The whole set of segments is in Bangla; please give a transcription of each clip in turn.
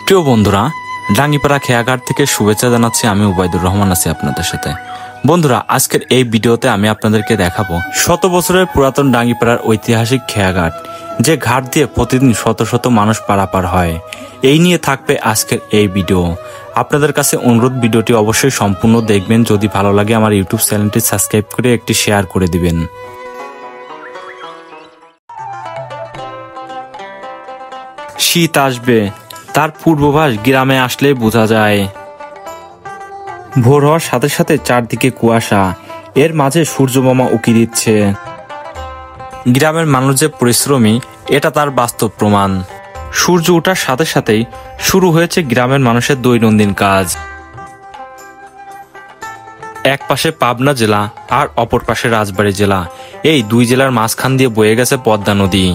প্রিয় বন্ধুরা, ডাঙ্গিপাড়া খেয়াঘাট থেকে শুভেচ্ছা জানাচ্ছি। আমি উবাইদুর রহমান আছি আপনাদের সাথে। বন্ধুরা, আজকের এই ভিডিওতে আমি আপনাদেরকে দেখাবো শত বছরের পুরাতন ডাঙ্গিপাড়ার ঐতিহাসিক খেয়াঘাট, যে ঘাট দিয়ে প্রতিদিন শত শত মানুষ পারাপার হয়। এই নিয়ে থাকবে আজকের এই ভিডিও। আপনাদের কাছে অনুরোধ, ভিডিওটি অবশ্যই সম্পূর্ণ দেখবেন। যদি ভালো লাগে আমার ইউটিউব চ্যানেলটি সাবস্ক্রাইব করে একটি শেয়ার করে দিবেন। শীত আসবে, তার পূর্বাভাস গ্রামে আসলে বোঝা যায়। ভোর হওয়ার সাথে সাথে চারদিকে কুয়াশা, এর মাঝে সূর্যমামা উকি দিচ্ছে। গ্রামের মানুষ যে পরিশ্রমী, এটা তার বাস্তব প্রমাণ। সূর্য ওঠার সাথে সাথেই শুরু হয়েছে গ্রামের মানুষের দৈনন্দিন কাজ। এক পাশে পাবনা জেলা আর অপর পাশে রাজবাড়ী জেলা। এই দুই জেলার মাঝখান দিয়ে বয়ে গেছে পদ্মা নদী।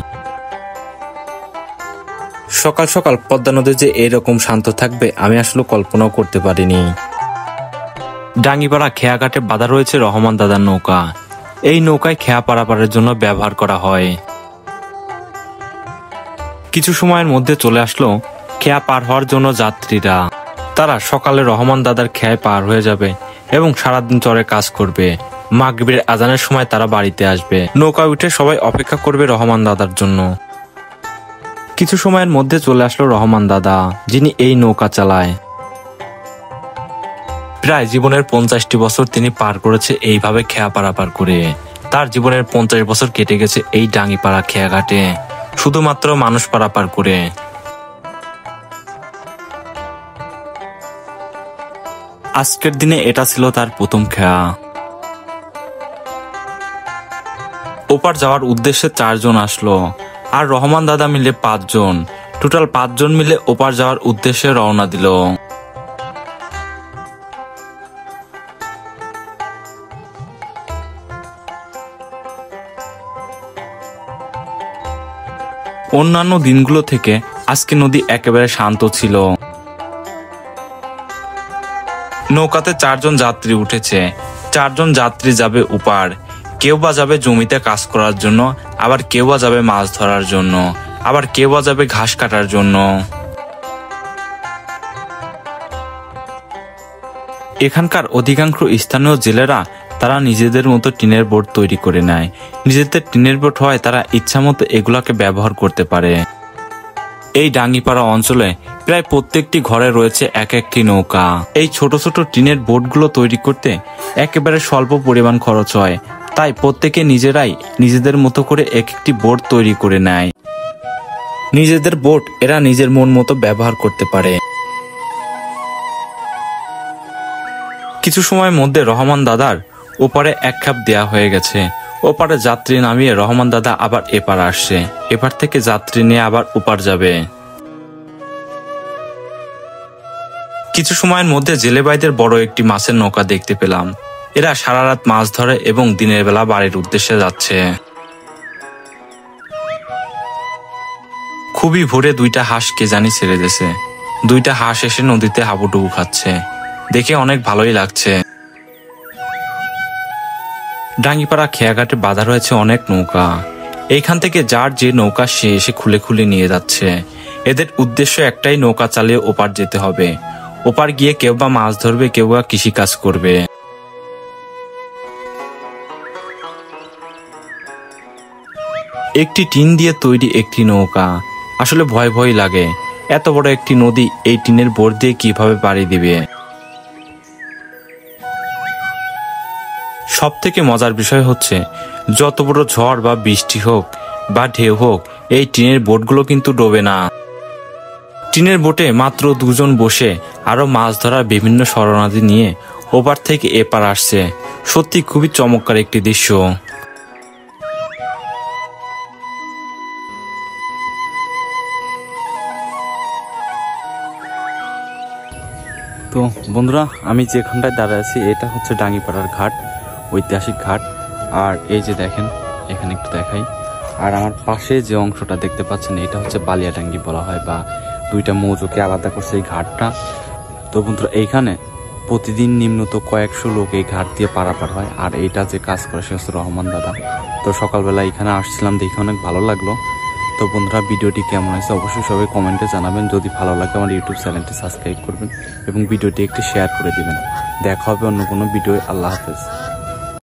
সকাল সকাল পদ্মা নদী যে এরকম শান্ত থাকবে আমি আসলে কল্পনাও করতে পারিনি। ডাঙ্গিপাড়া খেয়াঘাটে বাঁধা রয়েছে রহমান দাদার নৌকা। এই নৌকায় খেয়া পারাপারের জন্য ব্যবহার করা হয়। কিছু সময়ের মধ্যে চলে আসলো খেয়া পার হওয়ার জন্য যাত্রীরা। তারা সকালে রহমান দাদার খেয়ায় পার হয়ে যাবে এবং সারাদিন চরে কাজ করবে। মাগরিবের আজানের সময় তারা বাড়িতে আসবে। নৌকায় উঠে সবাই অপেক্ষা করবে রহমান দাদার জন্য। কিছু সময়ের মধ্যে চলে আসলো রহমান দাদা, যিনি এই নৌকা চালায়। প্রায় জীবনের 50টি বছর তিনি পার করেছে এইভাবে খেয়া পারাপার করে। তার জীবনের 50 বছর কেটে গেছে এই ডাঙ্গিপাড়া খেয়াঘাটে, শুধুমাত্র মানুষ পারাপার করে। আজকের দিনে এটা ছিল তার প্রথম খেয়া। ওপার যাওয়ার উদ্দেশ্যে 4 জন আসলো, আর রহমান দাদা মিলে 5 জন। টোটাল 5 জন মিলে ওপার যাওয়ার উদ্দেশ্যে রওনা দিল। অন্যান্য দিনগুলো থেকে আজকে নদী একেবারে শান্ত ছিল। নৌকাতে 4 জন যাত্রী উঠেছে। 4 জন যাত্রী যাবে ওপার। কেউ বা যাবে জমিতে কাজ করার জন্য, আবার কেউ বা যাবে মাছ ধরার জন্য, আবার কেউ বা যাবে ঘাস কাটার জন্য। এখানকার অধিকাংশ স্থানীয় জেলেরা তারা নিজেদের মতো টিনের বোট তৈরি করে নেয়। নিজেদের টিনের বোট হয়, তারা ইচ্ছা মতো এগুলাকে ব্যবহার করতে পারে। এই ডাঙ্গিপাড়া অঞ্চলে প্রায় প্রত্যেকটি ঘরে রয়েছে এক একটি নৌকা। এই ছোট ছোট টিনের বোটগুলো তৈরি করতে একেবারে স্বল্প পরিমাণ খরচ হয়, তাই প্রত্যেকে নিজেরাই নিজেদের মতো করে এক একটি বোট তৈরি করে নেয়। নিজেদের বোট এরা নিজের মন মতো ব্যবহার করতে পারে। কিছু সময়ের মধ্যে রহমান দাদার ওপারে এক খাপ দেয়া হয়ে গেছে। ওপারে যাত্রী নামিয়ে রহমান দাদা আবার এপার আসছে। এপার থেকে যাত্রী নিয়ে আবার ওপার যাবে। কিছু সময়ের মধ্যে জেলে ভাইদের বড় একটি মাছের নৌকা দেখতে পেলাম। এরা সারা রাত মাছ ধরে এবং দিনের বেলা বাড়ির উদ্দেশ্যে যাচ্ছে। খুবই ভোরে 2টা হাঁস কে জানি ছেড়ে দিয়েছে। 2টা হাঁস এসে নদীতে হাবুডুবু খাচ্ছে। দেখে অনেক ভালোই লাগছে। ডাঙ্গিপাড়া খেয়াঘাটে বাঁধা রয়েছে অনেক নৌকা। এইখান থেকে যার যে নৌকা সে এসে খুলে খুলে নিয়ে যাচ্ছে। এদের উদ্দেশ্য একটাই, নৌকা চালিয়ে ওপার যেতে হবে। ওপার গিয়ে কেউ বা মাছ ধরবে, কেউ বা কৃষি কাজ করবে। একটি টিন দিয়ে তৈরি একটি নৌকা। আসলে ভয় ভয় লাগে, এত বড় একটি নদী এই টিনের বোট দিয়ে কিভাবে পাড়ি দিবে। সব থেকে মজার বিষয় হচ্ছে, যত বড় ঝড় বা বৃষ্টি হোক বা ঢেউ হোক, এই টিনের বোটগুলো কিন্তু ডোবে না। টিনের বোটে মাত্র 2 জন বসে আরো মাছ ধরার বিভিন্ন শরণার্থী নিয়ে ওপার থেকে এপার আসছে। সত্যি খুবই চমৎকার একটি দৃশ্য। তো বন্ধুরা, আমি যেখানটায় দাঁড়িয়ে আছি এটা হচ্ছে ডাঙ্গিপাড়ার ঘাট, ঐতিহাসিক ঘাট। আর এই যে দেখেন, এখানে একটু দেখাই। আর আমার পাশে যে অংশটা দেখতে পাচ্ছেন, এটা হচ্ছে বালিয়াডাঙ্গি বলা হয়, বা 2টা মৌজুকে আলাদা করছে এই ঘাটটা। তো বন্ধুরা, এইখানে প্রতিদিন নিম্নত কয়েকশো লোক এই ঘাট দিয়ে পারাপার হয়। আর এইটা যে কাজ করে সে হচ্ছে রহমান দাদা। তো সকালবেলা এখানে আসছিলাম, দেখে অনেক ভালো লাগলো। তো বন্ধুরা, ভিডিওটি কেমন হয়েছে অবশ্যই সবাই কমেন্টে জানাবেন। যদি ভালো লাগে আমার ইউটিউব চ্যানেলটি সাবস্ক্রাইব করবেন এবং ভিডিওটি একটি শেয়ার করে দিবেন। দেখা হবে অন্য কোনো ভিডিও। আল্লাহ হাফেজ।